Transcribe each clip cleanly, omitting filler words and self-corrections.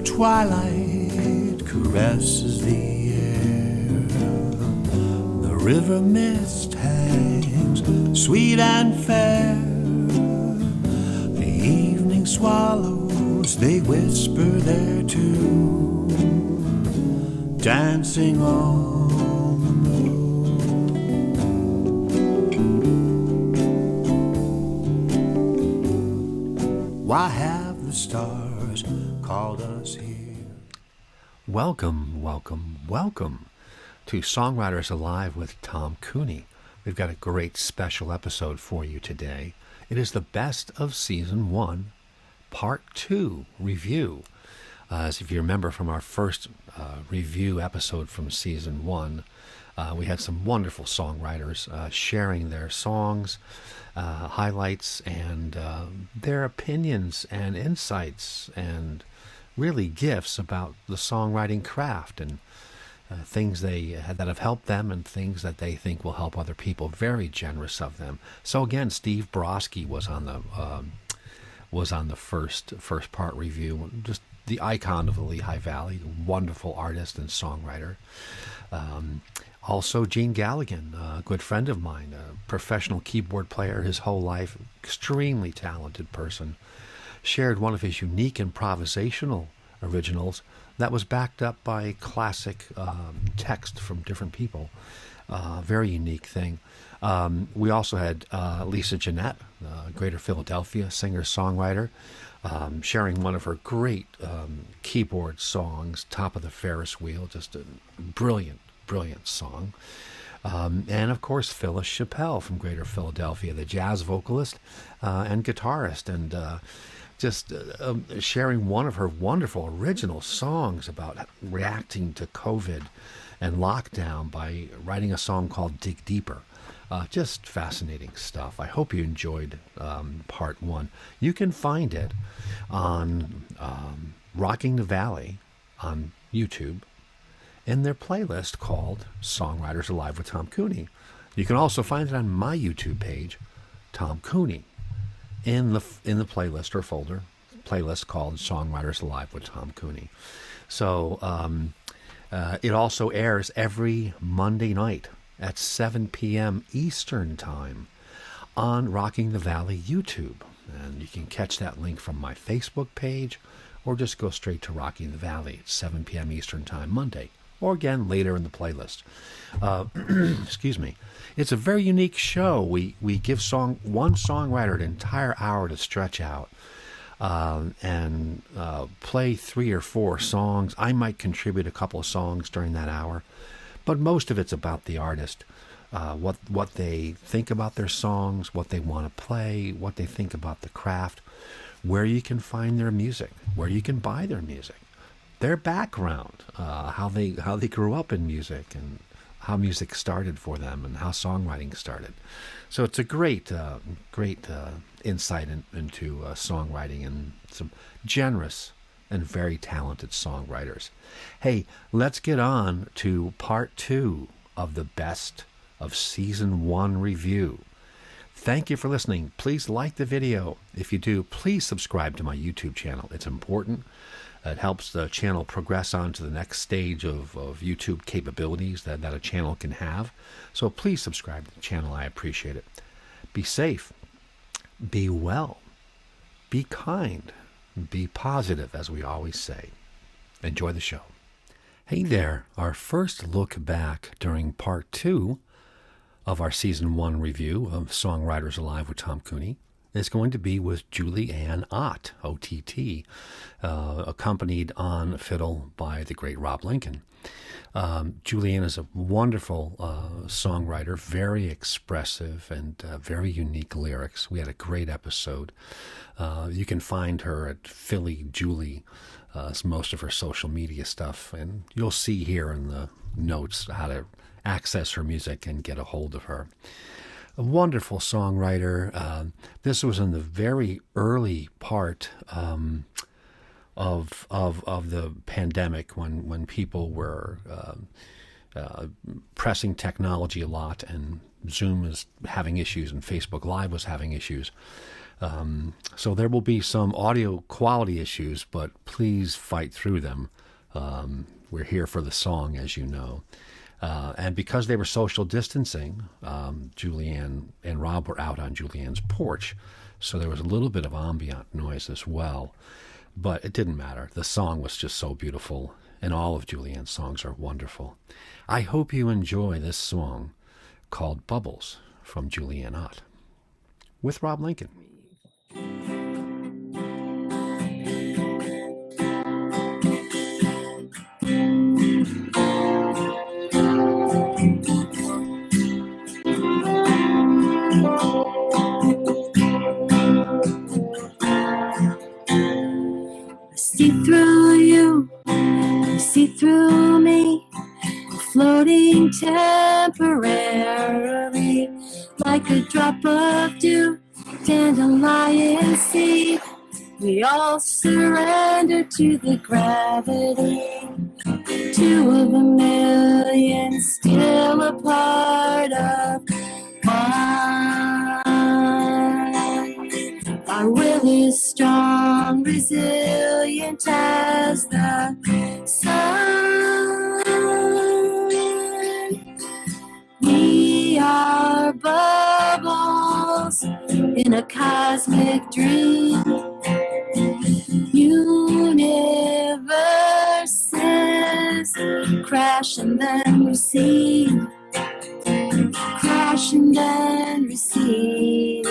Twilight caresses the air. The river mist hangs sweet and fair. The evening swallows, they whisper their tune, dancing on the moon. Why have the stars called us here? Welcome, welcome, welcome to Songwriters Alive with Tom Cooney. We've got a great special episode for you today. It is the best of Season 1, Part 2 review. As if you remember from our first review episode from Season 1, we had some wonderful songwriters sharing their songs, highlights, and their opinions and insights and really gifts about the songwriting craft and things that have helped them and things that they think will help other people. Very generous of them. So again, Steve Broski was on the first part review. Just the icon of the Lehigh Valley, wonderful artist and songwriter. Also, Gene Galligan, a good friend of mine, a professional keyboard player his whole life, extremely talented person. Shared one of his unique improvisational originals that was backed up by classic text from different people. Very unique thing. We also had Lisa Jeanette, Greater Philadelphia singer-songwriter, sharing one of her great keyboard songs, Top of the Ferris Wheel, just a brilliant, brilliant song. And of course, Phyllis Chappell from Greater Philadelphia, the jazz vocalist and guitarist, and just sharing one of her wonderful original songs about reacting to COVID and lockdown by writing a song called Dig Deeper. Just fascinating stuff. I hope you enjoyed part 1. You can find it on Rocking the Valley on YouTube in their playlist called Songwriters Alive with Tom Cooney. You can also find it on my YouTube page, Tom Cooney, in the playlist or folder, playlist called Songwriters Alive with Tom Cooney. So it also airs every Monday night at 7 p.m. Eastern Time on Rocking the Valley YouTube. And you can catch that link from my Facebook page or just go straight to Rocking the Valley at 7 p.m. Eastern Time Monday, or again later in the playlist. Excuse me. It's a very unique show. We give one songwriter an entire hour to stretch out and play 3 or 4 songs. I might contribute a couple of songs during that hour, but most of it's about the artist, what they think about their songs, what they want to play, what they think about the craft, where you can find their music, where you can buy their music, their background, how they grew up in music, and how music started for them, and how songwriting started. So it's a great insight into songwriting and some generous and very talented songwriters. Hey, let's get on to part 2 of the best of Season 1 review. Thank you for listening. Please like the video. If you do, please subscribe to my YouTube channel. It's important. It helps the channel progress on to the next stage of YouTube capabilities that a channel can have. So please subscribe to the channel. I appreciate it. Be safe. Be well. Be kind. Be positive, as we always say. Enjoy the show. Hey there. Our first look back during part 2 of our Season 1 review of Songwriters Alive with Tom Cooney is going to be with Julie Ann Ott, O-T-T, accompanied on fiddle by the great Rob Lincoln. Julianne is a wonderful songwriter, very expressive and very unique lyrics. We had a great episode. You can find her at Philly Julie, most of her social media stuff, and you'll see here in the notes how to access her music and get a hold of her. A wonderful songwriter. This was in the very early part of the pandemic, when people were pressing technology a lot, and Zoom is having issues and Facebook Live was having issues. So there will be some audio quality issues, but please fight through them. We're here for the song, as you know. And because they were social distancing, Julianne and Rob were out on Julianne's porch, so there was a little bit of ambient noise as well. But it didn't matter. The song was just so beautiful, and all of Julianne's songs are wonderful. I hope you enjoy this song called Bubbles from Julianne Ott with Rob Lincoln. See through you, see through me, floating temporarily, like a drop of dew, dandelion seed. We all surrender to the gravity, 2 of a million, still a part of one. Our will is strong, resilient as the sun. We are bubbles in a cosmic dream. Universes crash and then recede, crash and then recede.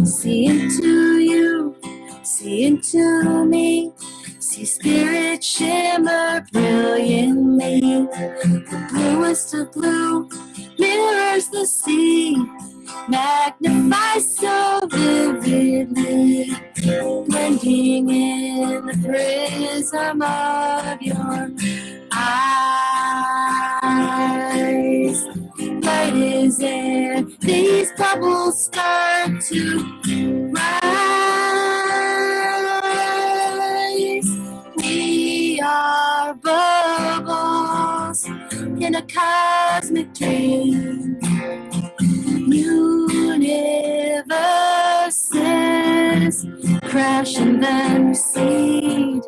See into you, see into me, see spirit shimmer brilliantly. The bluest of blue mirrors the sea, magnifies so vividly, blending in the prism of your eyes. Light is air, these bubbles start to rise. We are bubbles in a cosmic dream. Universes crash and then recede,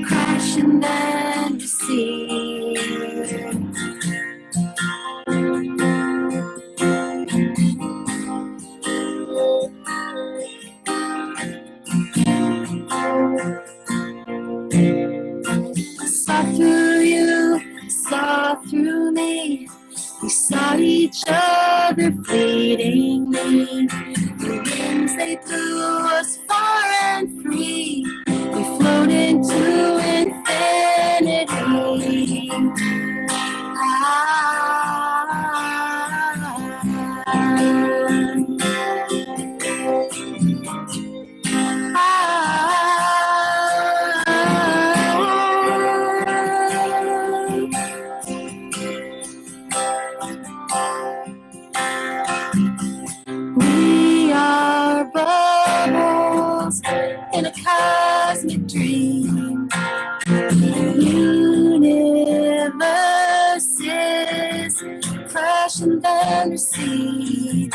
crash and then recede. Saw through you, saw through me. We saw each other fleetingly. The winds, they blew us far and free. We float into infinity. We are bubbles in a cosmic dream. Universes crash and then recede.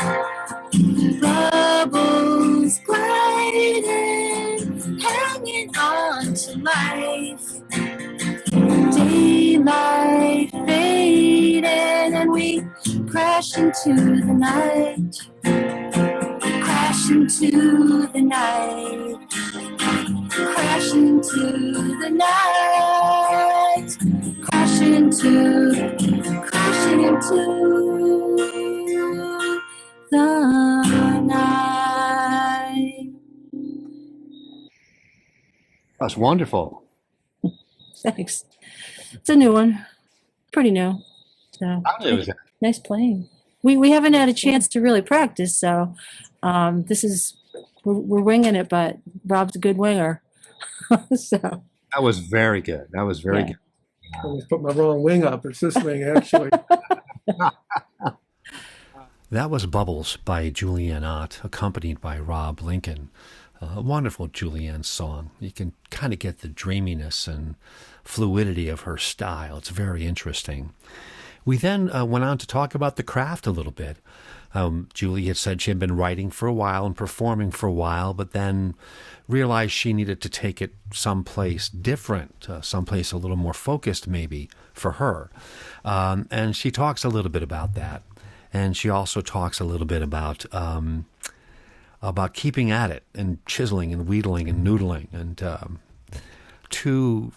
Bubbles gliding, hanging on to life. Daylight fading and we crash into the night. Crash into the night. Crash into the night. Crashing into the night. That's wonderful. Thanks. It's a new one. Pretty new. So How new is it? nice playing. We haven't had a chance to really practice, so this is we're winging it, but Rob's a good winger. So That was very good. That was very good. I almost put my wrong wing up. It's this wing, actually. That was Bubbles by Julianne Ott, accompanied by Rob Lincoln. A wonderful Julianne song. You can kind of get the dreaminess and fluidity of her style. It's very interesting. We then went on to talk about the craft a little bit. Julie had said she had been writing for a while and performing for a while, but then realized she needed to take it someplace different, someplace a little more focused maybe for her. And she talks a little bit about that. And she also talks a little bit about keeping at it and chiseling and wheedling and noodling, and two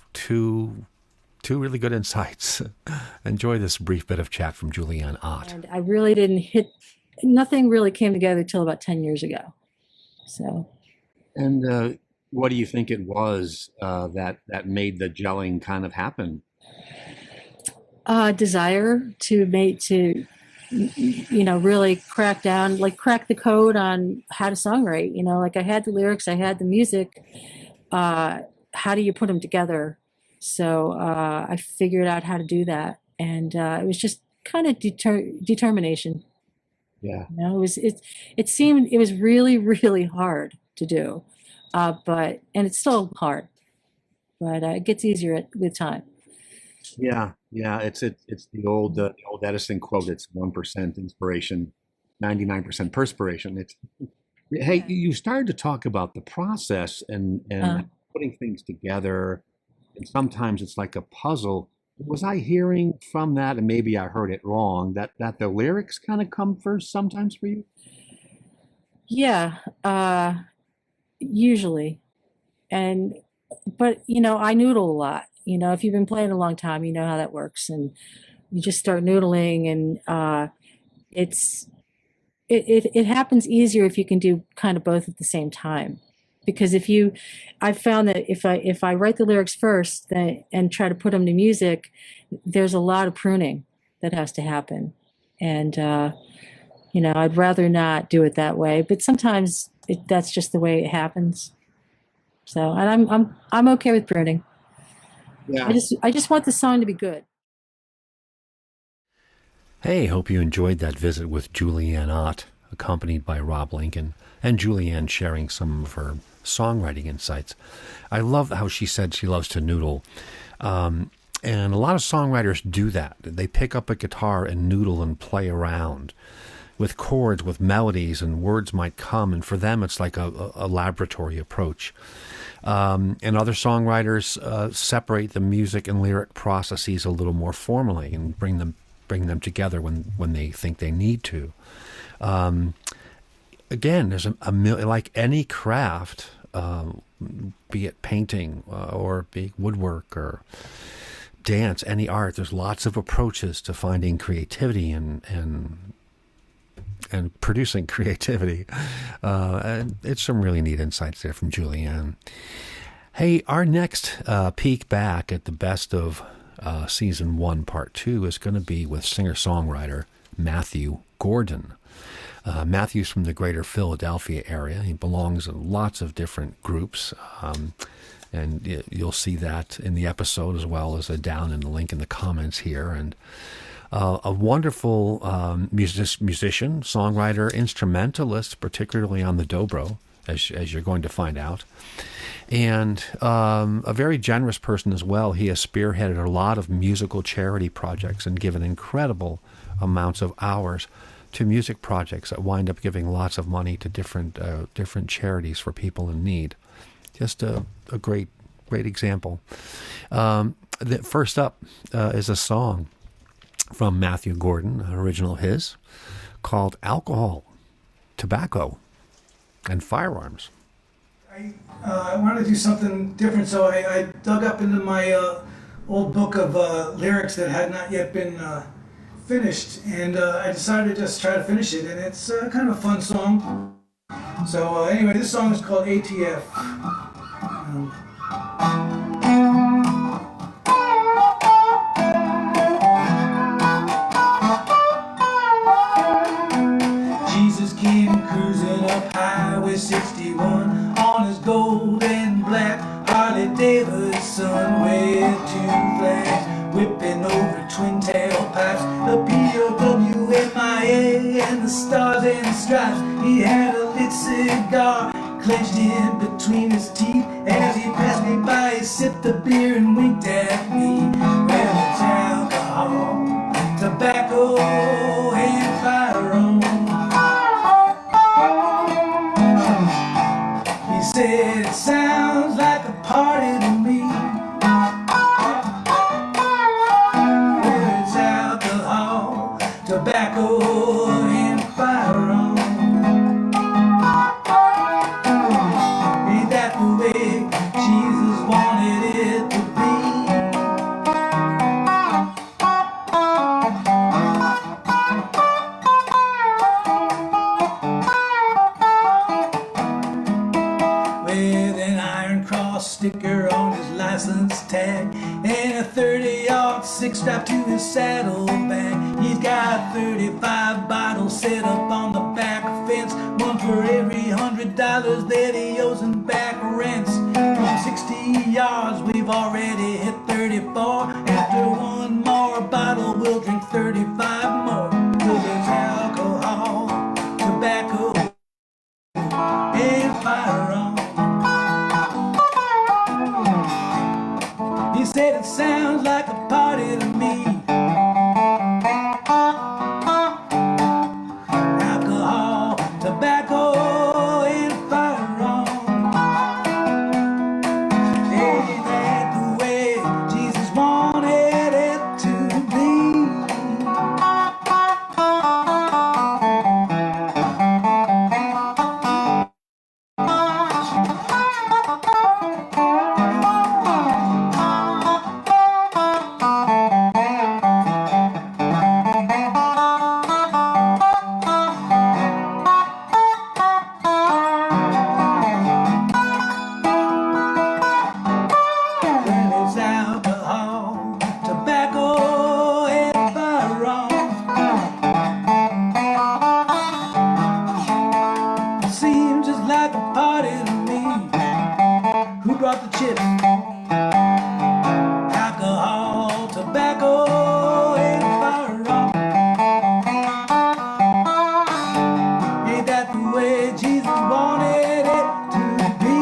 really good insights. Enjoy this brief bit of chat from Julianne Ott. and I really didn't nothing really came together till about 10 years ago. So And what do you think it was that made the gelling kind of happen? desire to really crack down, like crack the code on how to songwrite. Like I had the lyrics, I had the music. How do you put them together? So I figured out how to do that, and it was just kind of determination. Yeah. It seemed it was really, really hard to do, and it's still hard, but it gets easier with time. Yeah. It's the old Edison quote. It's 1% inspiration, 99% perspiration. Hey, you started to talk about the process and putting things together, and sometimes it's like a puzzle. Was I hearing from that, and maybe I heard it wrong, that the lyrics kind of come first sometimes for you? Yeah, usually, but I noodle a lot. If you've been playing a long time, you know how that works, and you just start noodling, and it happens easier if you can do kind of both at the same time. Because I've found that if I write the lyrics first and try to put them to music, there's a lot of pruning that has to happen, and I'd rather not do it that way. But sometimes that's just the way it happens. So, and I'm okay with pruning. Yeah. I just want the song to be good. Hey, hope you enjoyed that visit with Julianne Ott, accompanied by Rob Lincoln, and Julianne sharing some of her songwriting insights. I love how she said she loves to noodle. And a lot of songwriters do that. They pick up a guitar and noodle and play around with chords, with melodies, and words might come. And for them, it's like a laboratory approach. And other songwriters separate the music and lyric processes a little more formally and bring them together when they think they need to. Again, there's like any craft, be it painting or be it woodwork or dance, any art. There's lots of approaches to finding creativity and producing creativity. And it's some really neat insights there from Julianne. Hey, our next peek back at the best of season 1, part 2 is going to be with singer-songwriter Matthew Gordon. Matthew's from the greater Philadelphia area. He belongs in lots of different groups, and you'll see that in the episode as well as down in the link in the comments here. And a wonderful musician, songwriter, instrumentalist, particularly on the dobro, as you're going to find out. And a very generous person as well. He has spearheaded a lot of musical charity projects and given incredible amounts of hours to music projects that wind up giving lots of money to different charities for people in need. Just a great example. First up is a song from Matthew Gordon, an original his, called Alcohol, Tobacco, and Firearms. I wanted to do something different, so I dug up into my old book of lyrics that had not yet been finished, and I decided to just try to finish it, and it's kind of a fun song. So anyway, this song is called ATF. cigar clenched in between his teeth. As he passed me by, he sipped the beer and winked at me. Well, it's alcohol, tobacco, and firearms. He said, it sounds like a party to me. Well, it's alcohol, tobacco, and firearms. Ain't that the way Jesus wanted it to be? With an iron cross sticker on his license tag and a 30-06 strapped to his saddlebag. He's got 35 bottles set up on the back fence, one for every $100 that he owes in back rents. From 60 yards we've already hit 34. After one more bottle we'll drink 35 more. 'Cause there's alcohol, tobacco, and firearms. He said it sounds like a party to me. Alcohol, tobacco, and firearms. Ain't that the way Jesus wanted it to be? Well, it's alcohol, tobacco, and firearms. It seems just like a party to me. Who brought the chips? Alcohol, tobacco, and firearms. Ain't that the way Jesus wanted it to be?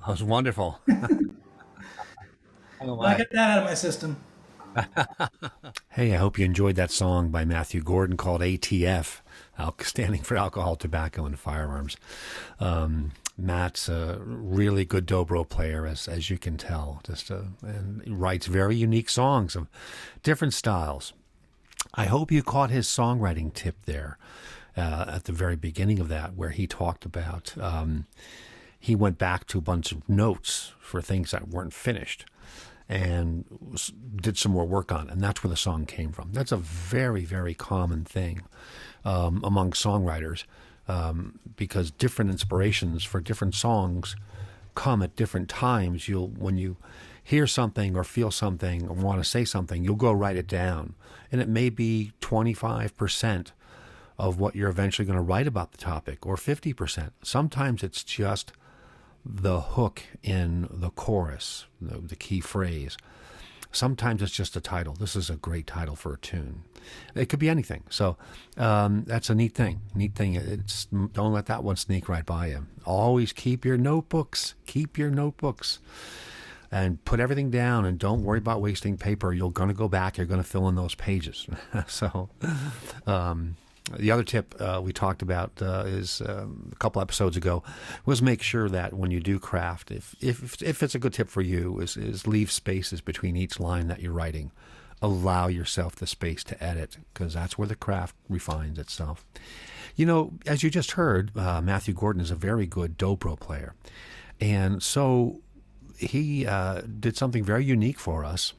That was wonderful. I got that out of my system. Hey, I hope you enjoyed that song by Matthew Gordon called ATF, standing for Alcohol, Tobacco, and Firearms. Matt's a really good dobro player, as you can tell. And he writes very unique songs of different styles. I hope you caught his songwriting tip there at the very beginning of that, where he talked about he went back to a bunch of notes for things that weren't finished and did some more work on it. And that's where the song came from. That's a very, very common thing among songwriters because different inspirations for different songs come at different times. When you hear something or feel something or want to say something, you'll go write it down. And it may be 25% of what you're eventually going to write about the topic, or 50%. Sometimes it's just the hook in the chorus, the key phrase. Sometimes it's just a title. This is a great title for a tune. It could be anything. So that's a neat thing. Don't let that one sneak right by you. Always keep your notebooks. Keep your notebooks. And put everything down, and don't worry about wasting paper. You're going to go back. You're going to fill in those pages. So the other tip we talked about is a couple episodes ago was make sure that when you do craft, if it's a good tip for you, is leave spaces between each line that you're writing. Allow yourself the space to edit, because that's where the craft refines itself. You know, as you just heard, Matthew Gordon is a very good dobro player. And so he did something very unique for us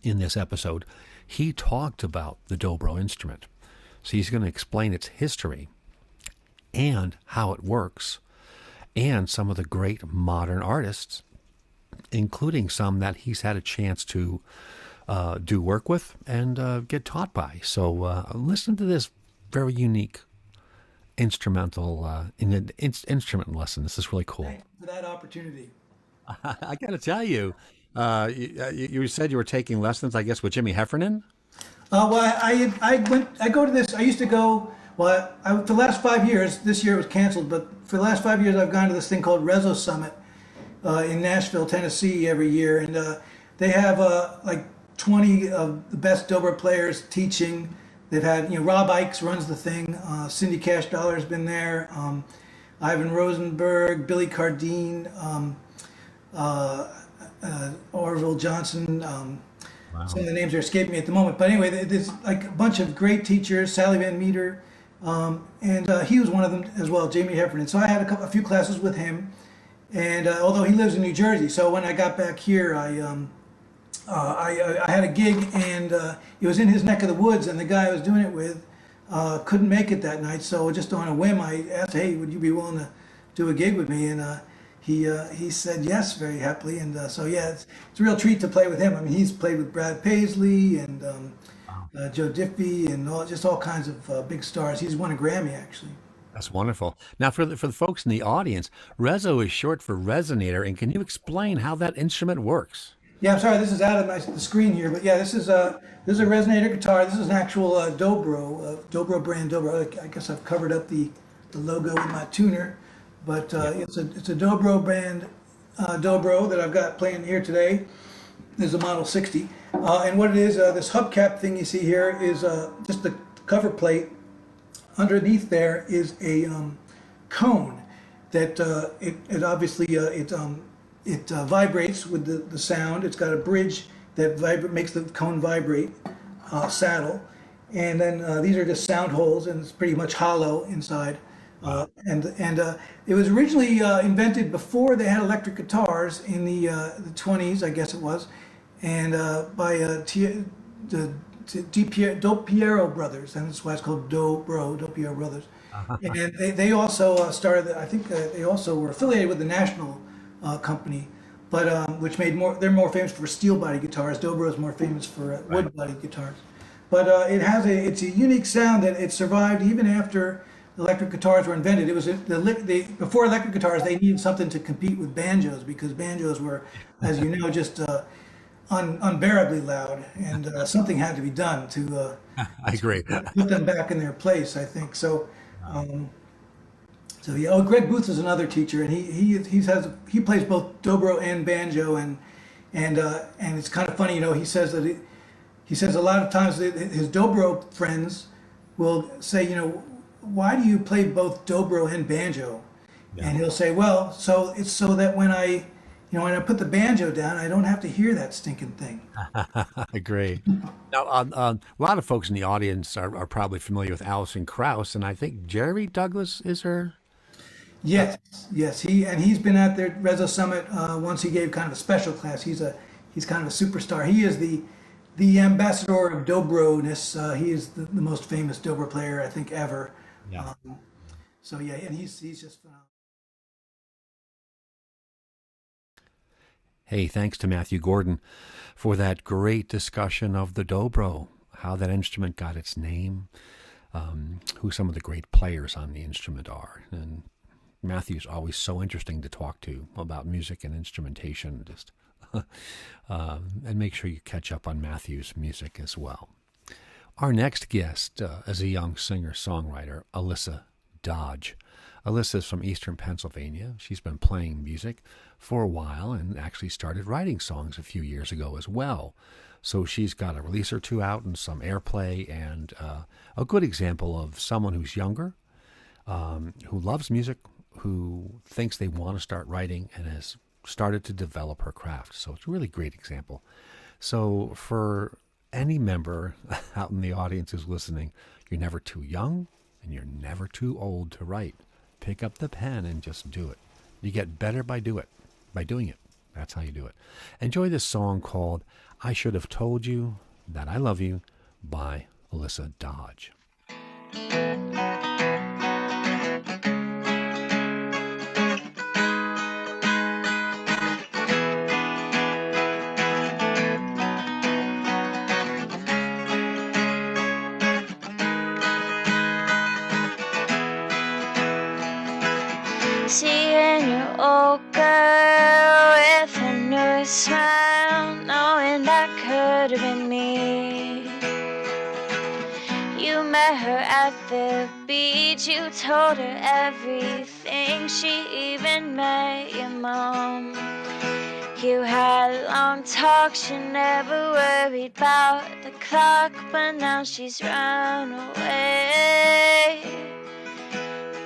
in this episode. He talked about the dobro instrument. So he's going to explain its history and how it works, and some of the great modern artists, including some that he's had a chance to do work with and get taught by. So listen to this very unique instrumental instrument lesson. This is really cool. Thank you for that opportunity. I got to tell you, you said you were taking lessons, I guess, with Jimmy Heffernan. Well, I go to this. I used to go. Well, for the last 5 years. This year it was canceled, but for the last 5 years, I've gone to this thing called Rezo Summit in Nashville, Tennessee, every year, and they have like 20 of the best dobro players teaching. They've had, Rob Ikes runs the thing. Cindy Cash Dollar's been there. Ivan Rosenberg, Billy Cardine, Orville Johnson. Wow. Some of the names are escaping me at the moment. But anyway, there's like a bunch of great teachers, Sally Van Meter, and he was one of them as well, Jamie Heffernan. So I had a few classes with him. And although he lives in New Jersey, so when I got back here, I had a gig, and it was in his neck of the woods, and the guy I was doing it with couldn't make it that night. So just on a whim, I asked, "Hey, would you be willing to do a gig with me?" And he said yes very happily. And so yeah, it's a real treat to play with him. I mean, he's played with Brad Paisley and Joe Diffie and all kinds of big stars. He's won a Grammy actually. That's wonderful. Now, for the folks in the audience, Rezo is short for resonator, and can you explain how that instrument works? Yeah, I'm sorry, this is out of the screen here, but yeah, this is a resonator guitar. This is an actual dobro brand dobro. I guess I've covered up the logo with my tuner, but it's a dobro brand dobro that I've got playing here today. This is a Model 60, and what it is, this hubcap thing you see here is just the cover plate. Underneath there is a cone that it obviously it vibrates with the sound. It's got a bridge that makes the cone vibrate, saddle, and then these are just sound holes, and it's pretty much hollow inside. And it was originally invented before they had electric guitars in the 20s, I guess it was, and by Do Piero brothers, and that's why it's called Do Piero brothers. And they also started. I think they also were affiliated with the National company, but which made more. They're more famous for steel body guitars. Dobro is more famous for wood body guitars. But it's a unique sound that it survived even after electric guitars were invented. It was before electric guitars, they needed something to compete with banjos, because banjos were, as you know, just unbearably loud, and something had to be done to I agree. put them back in their place, I think. So yeah. Oh, Greg Booth is another teacher, and he plays both dobro and banjo, and it's kind of funny, he says he says a lot of times that his dobro friends will say, why do you play both dobro and banjo? Yeah. And he'll say, well, so it's so that when I put the banjo down, I don't have to hear that stinking thing. I agree. Now, a lot of folks in the audience are probably familiar with Alison Krauss, and I think Jerry Douglas is her. Yes. He's been at the Rezo Summit once. He gave kind of a special class. He's kind of a superstar. He is the ambassador of dobro-ness. He is the most famous dobro player, I think, ever. Yeah. So yeah, and he's just phenomenal. Hey, thanks to Matthew Gordon for that great discussion of the dobro, how that instrument got its name, who some of the great players on the instrument are. And Matthew's always so interesting to talk to about music and instrumentation. Just and make sure you catch up on Matthew's music as well. Our next guest is a young singer-songwriter, Alyssa Dodge. Alyssa is from Eastern Pennsylvania. She's been playing music for a while and actually started writing songs a few years ago as well. So she's got a release or two out and some airplay, and a good example of someone who's younger, who loves music, who thinks they want to start writing and has started to develop her craft. So it's a really great example. So for any member out in the audience who's listening, you're never too young and you're never too old to write. Pick up the pen and just do it. You get better by doing it. That's how you do it. Enjoy this song called I Should Have Told You That I Love You by Alyssa Dodge. down knowing that could have been me. You met her at the beach, you told her everything, she even met your mom. You had long talks, she never worried about the clock, but now she's run away.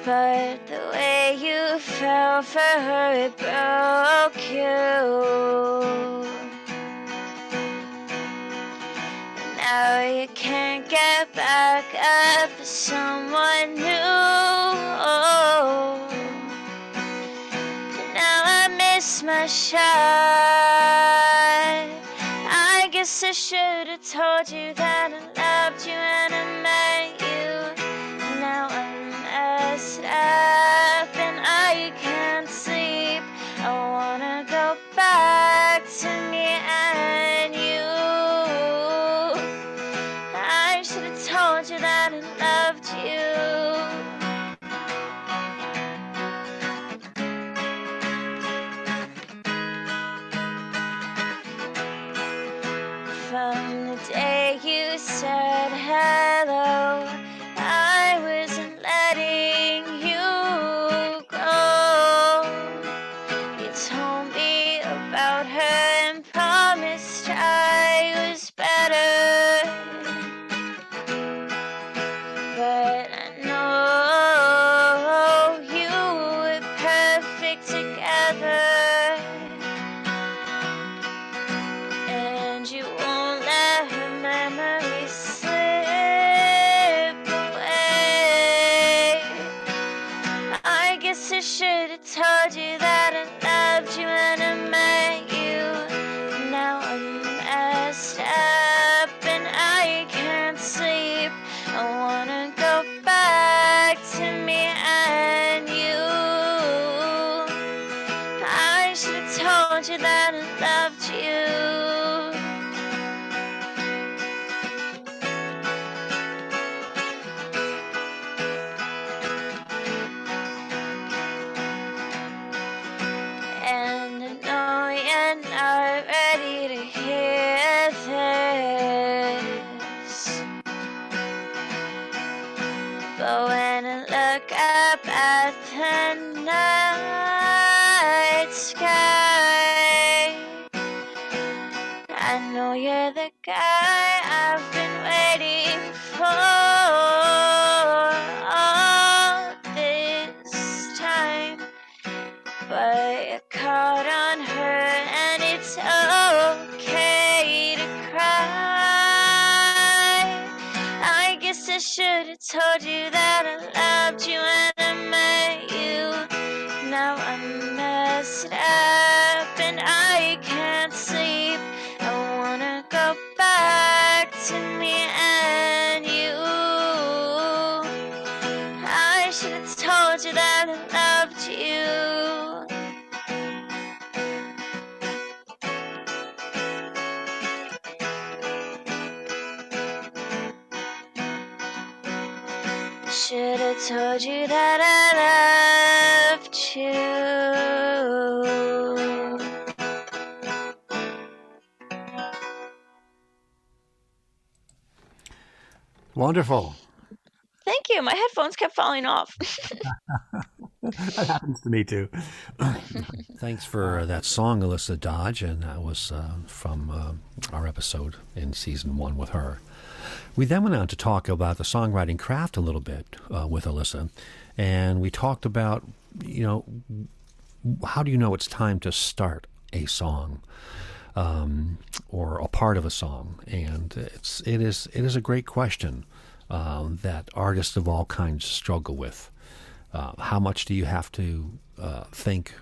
But the way you fell for her, it broke you. Now you can't get back up for someone new. Now I miss my shot. I guess I should have told you that I loved you and I met you. Now I'm messed up and I can't sleep. I wanna go back to me and you. I should have told you that I loved you. From the day you said hello, I wasn't letting you go. You told me about her and promised I was better. But I know you were perfect together. And you won't let her memory slip away. I guess I should have told you that I loved you and I met you. Now I'm messed up and I can't sleep. I wanna go back to me and you. I should have told you that I loved you. And I know you're not ready to hear this, but when I look up at the night sky, I know you're the guy I've been waiting for all this time. But you're caught on her and it's okay to cry. I guess I should have told you that I loved you and I met you. Now I'm messed up and I can't sleep. I wanna go back to me and you. I should have told you that I loved you. Should have told you that I loved you. Wonderful. Thank you. My headphones kept falling off. That happens to me too. Thanks for that song, Alyssa Dodge, and that was from our episode in season 1 with her. We then went on to talk about the songwriting craft a little bit with Alyssa, and we talked about, how do you know it's time to start a song or a part of a song? And it is a great question that artists of all kinds struggle with. How much do you have to think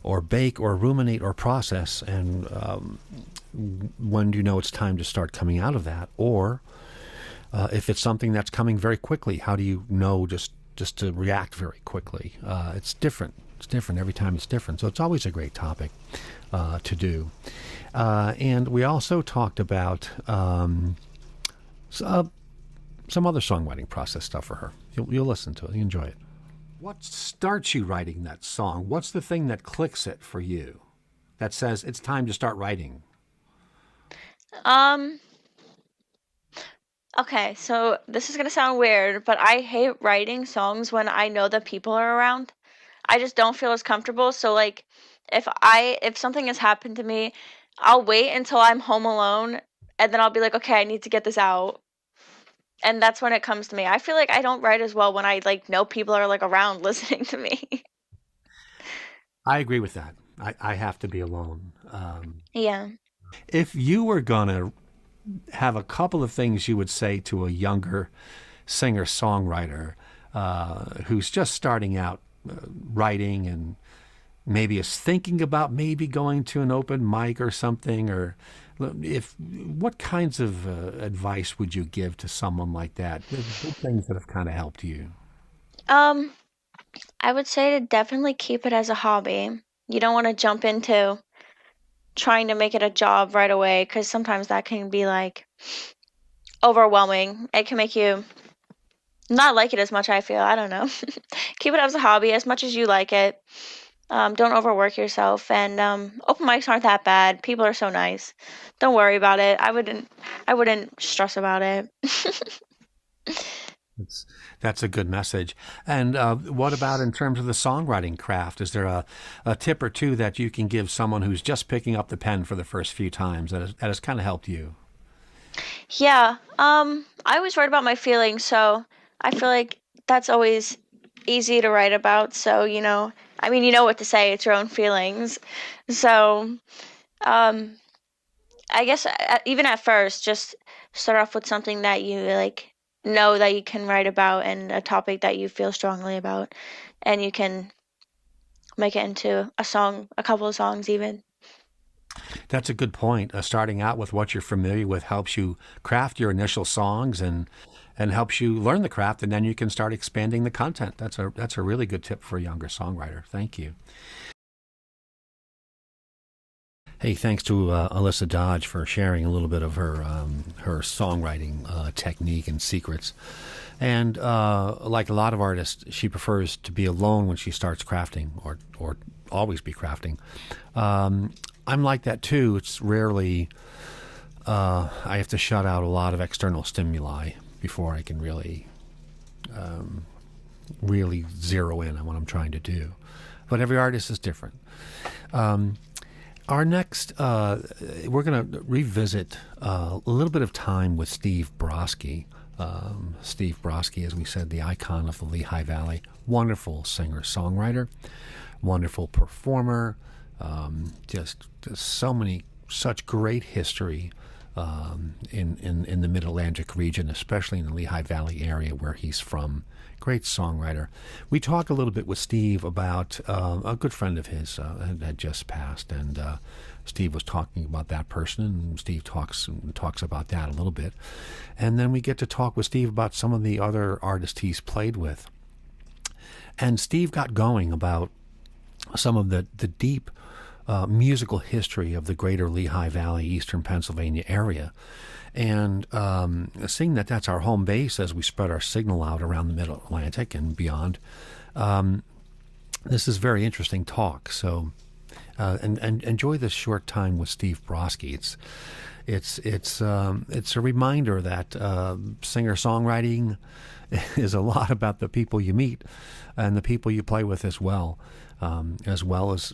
or bake or ruminate or process, and when do you know it's time to start coming out of that? Or if it's something that's coming very quickly, how do you know just to react very quickly? It's different. It's different. Every time it's different. So it's always a great topic to do. And we also talked about some other songwriting process stuff for her. You'll listen to it. You enjoy it. What starts you writing that song? What's the thing that clicks it for you? that says it's time to start writing? Okay, so this is gonna sound weird, but I hate writing songs when I know that people are around. I just don't feel as comfortable. So like if something has happened to me, I'll wait until I'm home alone and then I'll be like, okay, I need to get this out. And that's when it comes to me. I feel like I don't write as well when I like know people are like around listening to me. I agree with that. I have to be alone. Yeah. If you were going to have a couple of things you would say to a younger singer-songwriter who's just starting out writing and maybe is thinking about maybe going to an open mic or something, or what kinds of advice would you give to someone like that? Good things that have kind of helped you. I would say to definitely keep it as a hobby. You don't want to jump into trying to make it a job right away, because sometimes that can be like overwhelming. It can make you not like it as much, I feel. I don't know. Keep it as a hobby as much as you like it. Don't overwork yourself, and open mics aren't that bad. People are so nice. Don't worry about it. I wouldn't stress about it. That's a good message. And what about in terms of the songwriting craft? Is there a tip or two that you can give someone who's just picking up the pen for the first few times that has kind of helped you? Yeah. I always write about my feelings, so I feel like that's always easy to write about. So, you know what to say. It's your own feelings. So, I guess even at first, just start off with something that you like know that you can write about, and a topic that you feel strongly about, and you can make it into a song, a couple of songs even. That's a good point. Starting out with what you're familiar with helps you craft your initial songs and helps you learn the craft, and then you can start expanding the content. That's a really good tip for a younger songwriter. Thank you. Hey, thanks to Alyssa Dodge for sharing a little bit of her songwriting technique and secrets. And like a lot of artists, she prefers to be alone when she starts crafting, or always be crafting. I'm like that too. It's rarely I have to shut out a lot of external stimuli before I can really zero in on what I'm trying to do. But every artist is different. Our next, we're going to revisit a little bit of time with Steve Brodsky. Steve Brodsky, as we said, the icon of the Lehigh Valley, wonderful singer-songwriter, wonderful performer, just such great history in the Mid-Atlantic region, especially in the Lehigh Valley area where he's from. Great songwriter. We talk a little bit with Steve about a good friend of his had just passed, and Steve was talking about that person, and Steve talks about that a little bit. And then we get to talk with Steve about some of the other artists he's played with. And Steve got going about some of the deep musical history of the greater Lehigh Valley, eastern Pennsylvania area. And seeing that that's our home base as we spread our signal out around the Mid-Atlantic and beyond, this is very interesting talk. So, and enjoy this short time with Steve Brodsky. It's a reminder that singer-songwriting is a lot about the people you meet and the people you play with as well as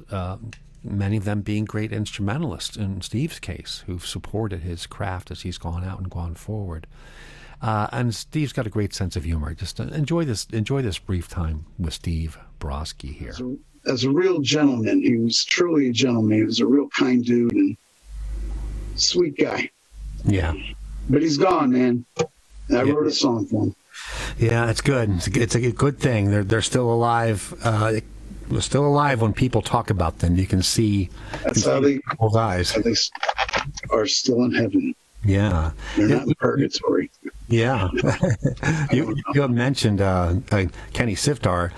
many of them being great instrumentalists in Steve's case, who've supported his craft as he's gone out and gone forward. And Steve's got a great sense of humor. Just enjoy this brief time with Steve Brodsky here. As a real gentleman, he was truly a gentleman. He was a real kind dude and sweet guy. Yeah. But he's gone, man. And I wrote a song for him. Yeah, it's good. It's a good thing. They're still alive. They're still alive when people talk about them. You can see people's eyes. How they are still in heaven. Yeah. They're not in purgatory. Yeah. you have mentioned Kenny Siftar.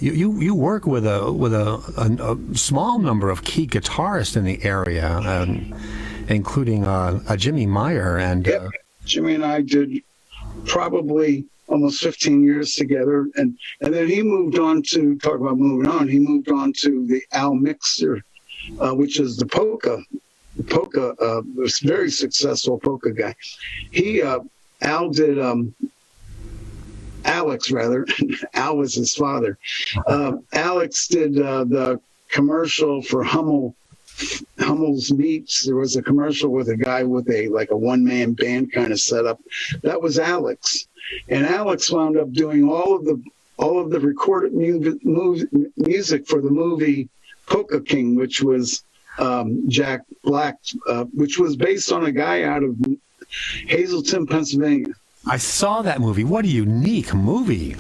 You work with a small number of key guitarists in the area, including Jimmy Meyer. And Jimmy and I did probably almost 15 years together, and then he moved on to talk about moving on. He moved on to the Al Mixer which is the polka, was very successful polka guy. He, Alex, rather, Al was his father. Alex did the commercial for Hummel's Meats. There was a commercial with a guy with a one-man band kind of setup. That was Alex, and Alex wound up doing all of the recorded music for the movie Polka King, which was Jack Black, which was based on a guy out of Hazleton, Pennsylvania. I saw that movie. What a unique movie.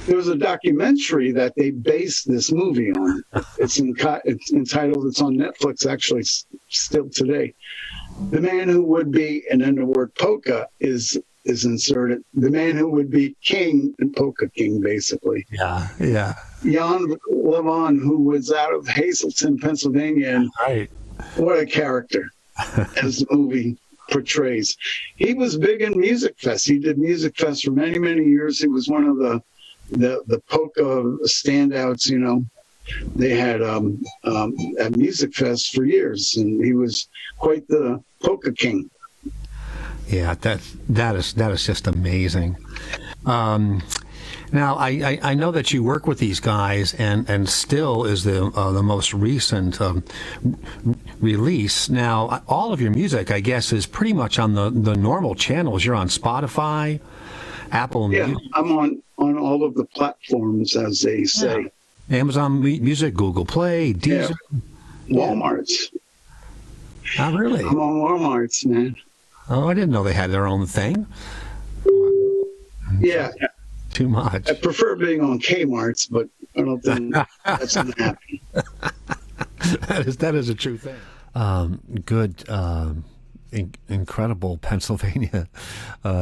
There was a documentary that they based this movie on. It's entitled, it's on Netflix actually still today. The man who would be, and then the word polka is inserted, the man who would be king in Polka King, basically. Yeah. Jan Levon, who was out of Hazleton, Pennsylvania. And right. What a character, as the movie portrays. He was big in Music Fest. He did Music Fest for many, many years. He was one of the polka standouts, They had at Music Fest for years, and he was quite the polka king. Yeah, that is just amazing. Now, I know that you work with these guys, and Still is the most recent release. Now, all of your music, I guess, is pretty much on the normal channels. You're on Spotify, Apple Music. Yeah, I'm on all of the platforms, as they say. Yeah. Amazon Music, Google Play, Deezer. Yeah. Walmart's. Oh, really? I'm on Walmart's, man. Oh, I didn't know they had their own thing. Yeah. Too much. I prefer being on Kmart's, but I don't think that's going to happen. That is a true thing. Good, incredible Pennsylvania,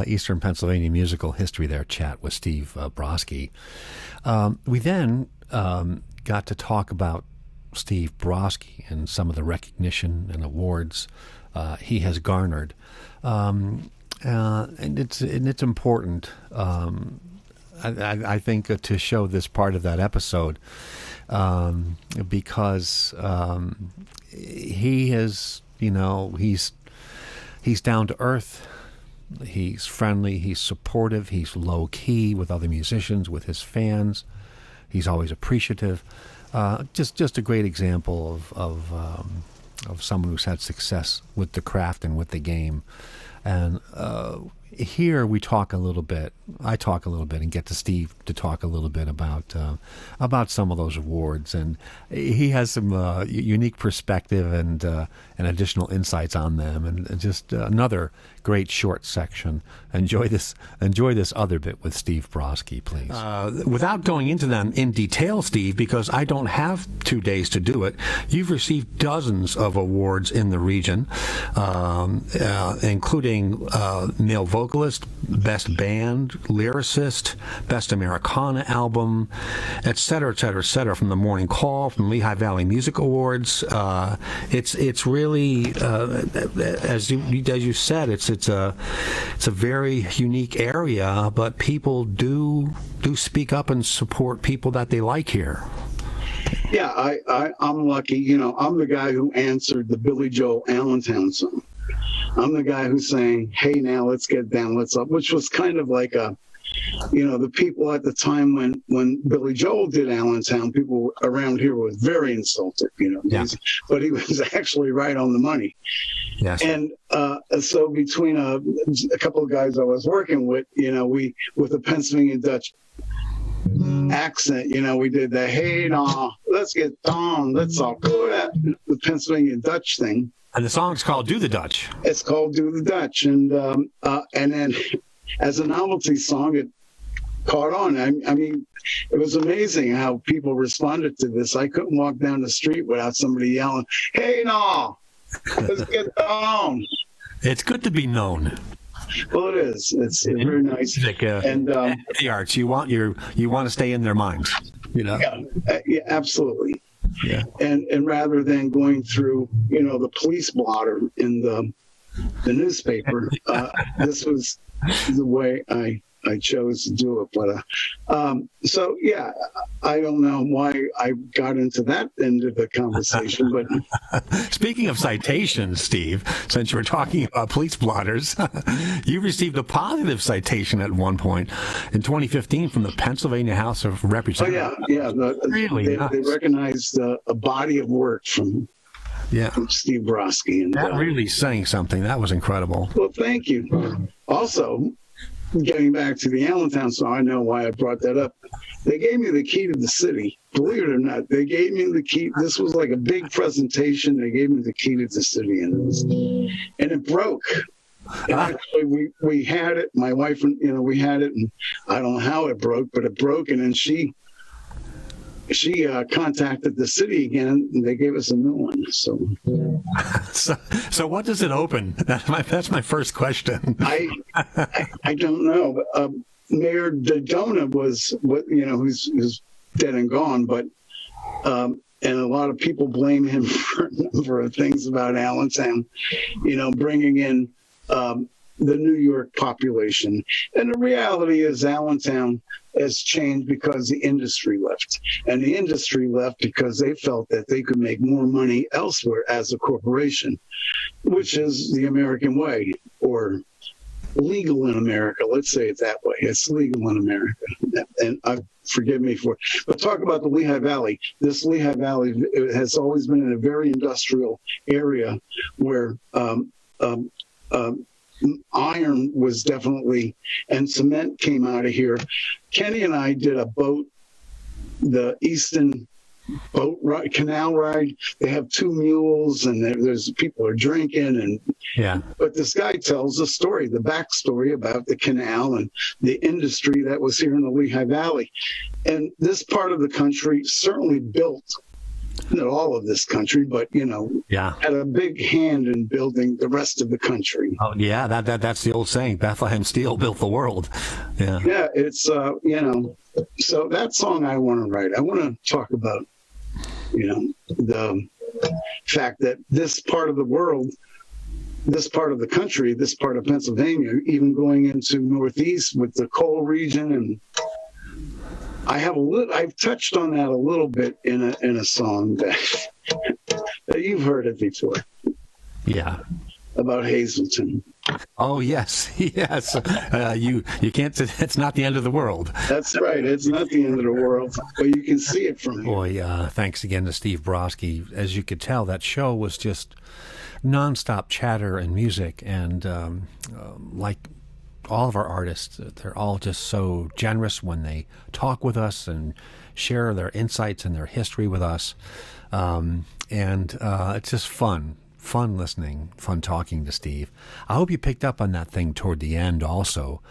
Eastern Pennsylvania musical history there, chat with Steve Broski. We then got to talk about Steve Broski and some of the recognition and awards he has garnered. And it's important, I think, to show this part of that episode, because he has, he's down to earth, he's friendly, he's supportive, he's low key with other musicians, with his fans, he's always appreciative. Just a great example of someone who's had success with the craft and with the game. And here we talk a little bit. I talk a little bit and get to Steve to talk a little bit about some of those awards, and he has some unique perspective and additional insights on them, and just another great short section. Enjoy this other bit with Steve Broski, please. Without going into them in detail, Steve, because I don't have 2 days to do it, you've received dozens of awards in the region, including male vocalist, best band, lyricist, best Americana album, et cetera, et cetera, et cetera, from the Morning Call, from Lehigh Valley Music Awards. It's really, as you said, it's a very unique area, but people do speak up and support people that they like here. Yeah, I'm lucky. I'm the guy who answered the Billy Joel Allentown song. I'm the guy who's saying, "Hey, now let's get down, let's up," which was kind of like the people at the time when Billy Joel did Allentown, people around here were very insulted, Yeah. But he was actually right on the money. Yes. And so between a couple of guys I was working with, with a Pennsylvania Dutch accent, we did the "Hey, now let's get down, let's all go," the Pennsylvania Dutch thing. And the song's called "Do the Dutch." It's called "Do the Dutch," and then as a novelty song, it caught on. I mean, it was amazing how people responded to this. I couldn't walk down the street without somebody yelling, "Hey, now, let's get down." It's good to be known. Well, it is. It's very nice. Music, and the arts, you want to stay in their minds. Yeah, absolutely. Yeah. And rather than going through, the police blotter in the newspaper, this was the way I I chose to do it. But so yeah, I don't know why I got into that end of the conversation. But Speaking of citations, Steve, since you were talking about police blotters, you received a positive citation at one point in 2015 from the Pennsylvania House of oh Representatives. yeah, Really they nice. recognized a body of work from Yeah, Steve Brodsky, and that really saying something. That was incredible. well, thank you. Also, getting back to the Allentown song, I know why I brought that up. They gave me the key to the city. Believe it or not, they gave me the key. This was like a big presentation. They gave me the key to the city, and it broke. And actually, we had it. My wife and we had it, and I don't know how it broke, but it broke. And then she contacted the city again, and they gave us a new one. So So what does it open? That's my first question. I don't know. Mayor Dodona was who's dead and gone, but and a lot of people blame him for a number of things about Allentown, bringing in the New York population. And the reality is Allentown has changed because the industry left. And the industry left because they felt that they could make more money elsewhere as a corporation, which is the American way, or legal in America. Let's say it that way. It's legal in America. And forgive me for it. But talk about the Lehigh Valley. This Lehigh Valley has always been in a very industrial area where iron was definitely, and cement came out of here. Kenny and I did a boat, the Easton boat ride, canal ride. They have 2 mules, and there's people are drinking, and Yeah. but this guy tells the story, the backstory about the canal and the industry that was here in the Lehigh Valley. And this part of the country certainly built, not all of this country, but Yeah. had a big hand in building the rest of the country. Oh, yeah. That's the old saying. Bethlehem Steel built the world. Yeah. Yeah, it's so that song I want to write. I want to talk about the fact that this part of the world, this part of the country, this part of Pennsylvania, even going into Northeast with the coal region, and I've touched on that a little bit in a song that you've heard it before, Yeah. about Hazleton. Oh, yes. Yes. You can't, it's not the end of the world. That's right. It's not the end of the world, but you can see it from here. Boy, thanks again to Steve Brodsky. As you could tell, that show was just nonstop chatter and music. And like all of our artists, they're all just so generous when they talk with us and share their insights and their history with us. It's just fun listening, fun talking to Steve. I hope you picked up on that thing toward the end also,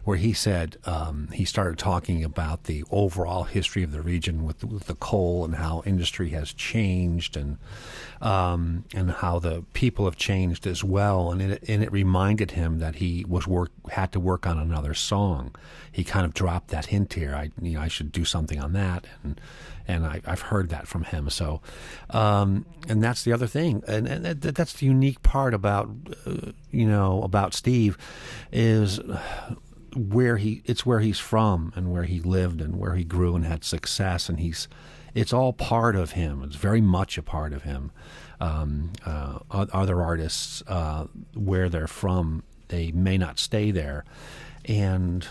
where he said he started talking about the overall history of the region with the coal and how industry has changed and how the people have changed as well. And it reminded him that he had to work on another song. He kind of dropped that hint here. I should do something on that, and I've heard that from him. So, and that's the other thing, and that's the unique part about Steve is where he's from and where he lived and where he grew and had success, and it's all part of him. It's very much a part of him. Other artists, where they're from, they may not stay there, and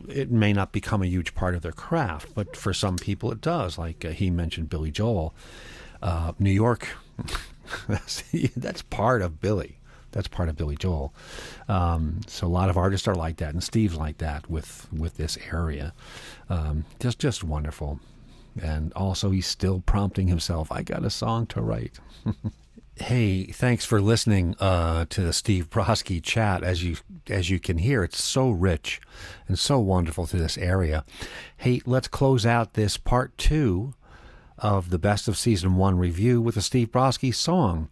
it may not become a huge part of their craft, but for some people it does. Like he mentioned Billy Joel. New York, that's part of Billy. That's part of Billy Joel. So a lot of artists are like that, and Steve's like that with this area. Just wonderful. And also he's still prompting himself, I got a song to write. Hey, thanks for listening to the Steve Brodsky chat. As you can hear, it's so rich and so wonderful to this area. Hey, let's close out this part 2 of the Best of Season 1 review with a Steve Brodsky song.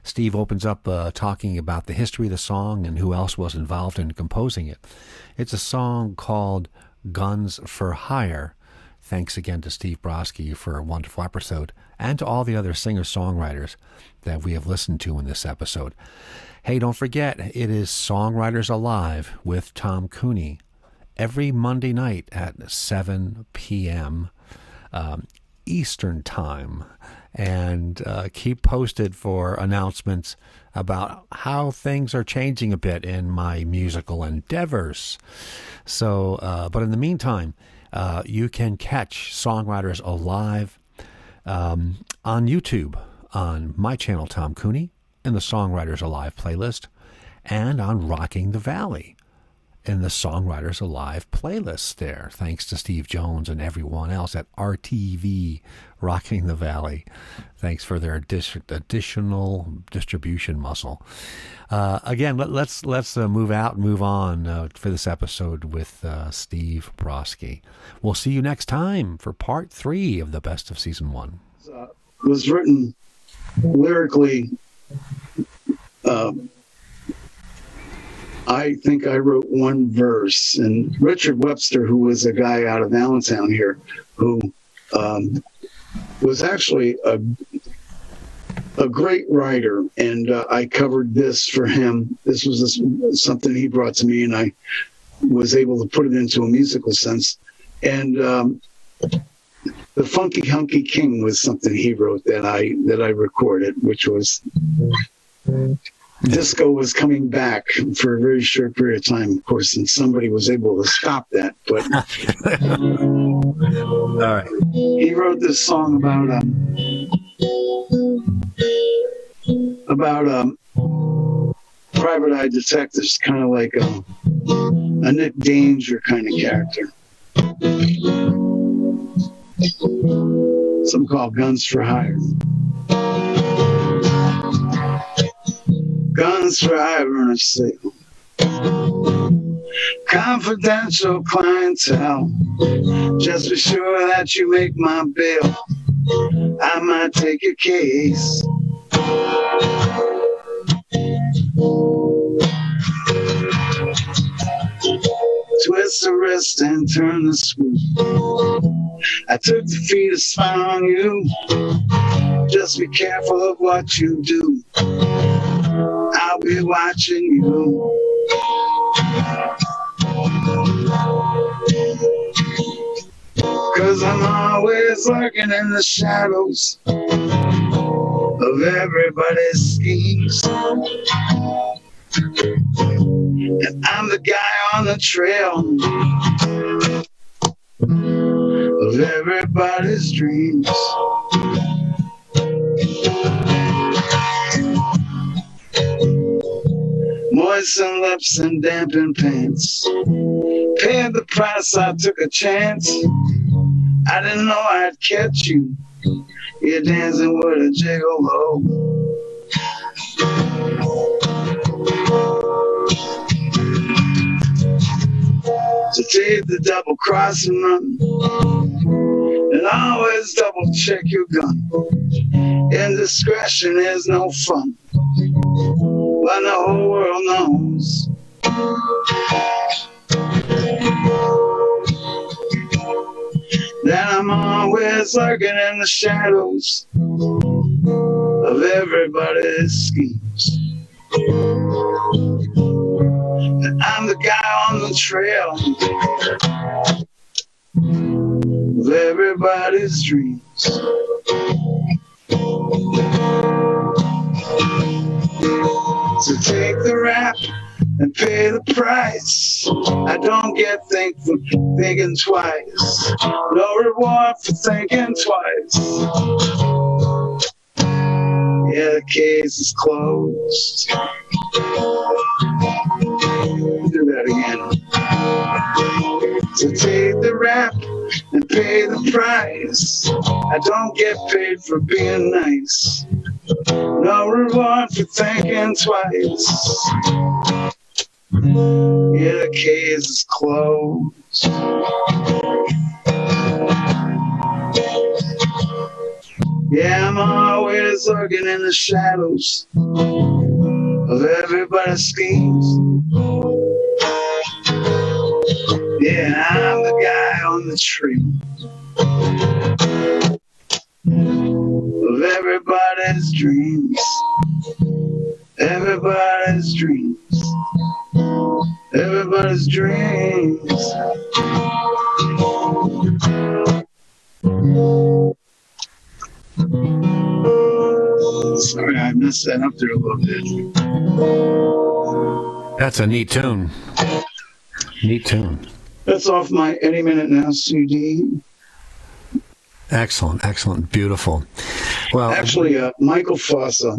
Steve opens up talking about the history of the song and who else was involved in composing it. It's a song called Guns for Hire. Thanks again to Steve Brodsky for a wonderful episode, and to all the other singer-songwriters that we have listened to in this episode. Hey, don't forget, it is Songwriters Alive with Tom Cooney every Monday night at 7 p.m. Eastern Time. And keep posted for announcements about how things are changing a bit in my musical endeavors. So, but in the meantime, you can catch Songwriters Alive on YouTube, on my channel, Tom Cooney, in the Songwriters Alive playlist, and on Rocking the Valley in the Songwriters Alive playlist there. Thanks to Steve Jones and everyone else at RTV Rocking the Valley. Thanks for their additional distribution muscle. Again, let's move on for this episode with Steve Brodsky. We'll see you next time for part 3 of the best of season 1. It was written lyrically. I think I wrote one verse, and Richard Webster, who was a guy out of Allentown here, who was actually a great writer, and I covered this for him. This was something he brought to me, and I was able to put it into a musical sense. And the Funky Hunky King was something he wrote that I recorded, which was disco was coming back for a very short period of time, of course, and somebody was able to stop that. But all right, he wrote this song about private eye detectives, kind of like a Nick Danger kind of character. Something called Guns for Hire. Guns for hire on a sale. Confidential clientele. Just be sure that you make my bill. I might take your case. Twist the wrist and turn the screw. I took the fee to spy on you. Just be careful of what you do. I'll be watching you. Cause I'm always lurking in the shadows of everybody's schemes. And I'm the guy on the trail of everybody's dreams. Moisten lips and dampened pants. Paid the price, I took a chance. I didn't know I'd catch you. You're dancing with a gigolo. So take the double cross and run. And always double check your gun. Indiscretion is no fun. When the whole world knows. That I'm always lurking in the shadows of everybody's schemes. And I'm the guy on the trail of everybody's dreams. So take the rap and pay the price. I don't get thinking twice. No reward for thinking twice. Yeah, the case is closed. Do that again. So take the rap and pay the price. I don't get paid for being nice. No reward for thinking twice. Yeah, the case is closed. Yeah, I'm always lurking in the shadows of everybody's schemes. Yeah, I'm the guy on the tree of everybody's dreams. Everybody's dreams. Everybody's anybody's dreams. Sorry, I messed that up there a little bit. That's a neat tune. Neat tune. That's off my Any Minute Now CD. Excellent, excellent, beautiful. Well, Actually, Michael Fossa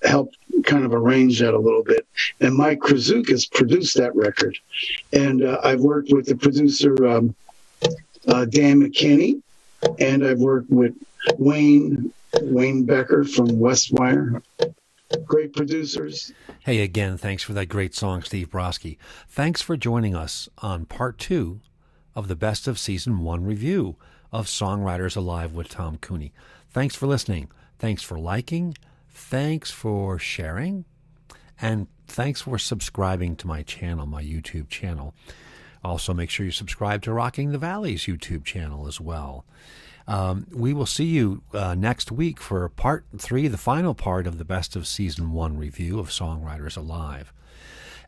helped kind of arrange that a little bit, and Mike Krasukas produced that record. And I've worked with the producer Dan McKinney, and I've worked with Wayne Becker from Westwire. Great producers. hey, again, thanks for that great song, Steve Brodsky. Thanks for joining us on part 2 of the Best of Season 1 review of Songwriters Alive with Tom Cooney. Thanks for listening. Thanks for liking. Thanks for sharing. And thanks for subscribing to my channel, my YouTube channel. Also, make sure you subscribe to Rocking the Valley's YouTube channel as well. We will see you next week for part 3, the final part of the Best of Season 1 review of Songwriters Alive.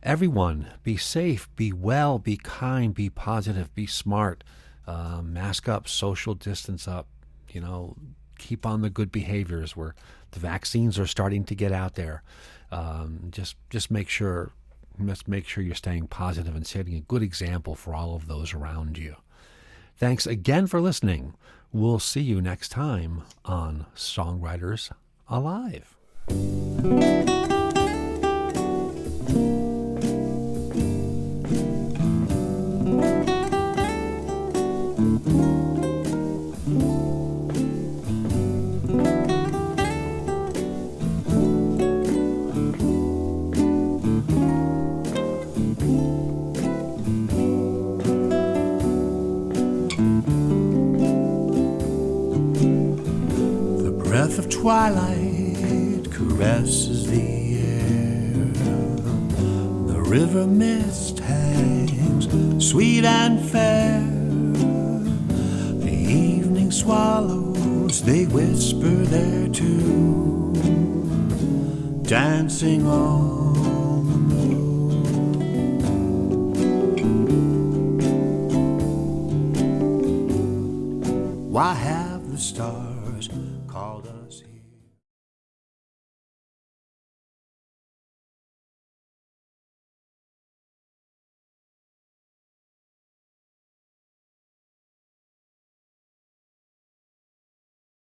Everyone, be safe, be well, be kind, be positive, be smart. Mask up, social distance up, keep on the good behaviors where the vaccines are starting to get out there. Just make sure you're staying positive and setting a good example for all of those around you. Thanks again for listening. We'll see you next time on Songwriters Alive. Breath of twilight caresses the air. The river mist hangs sweet and fair. The evening swallows, they whisper their tune, dancing on the moon. Why have the stars called us?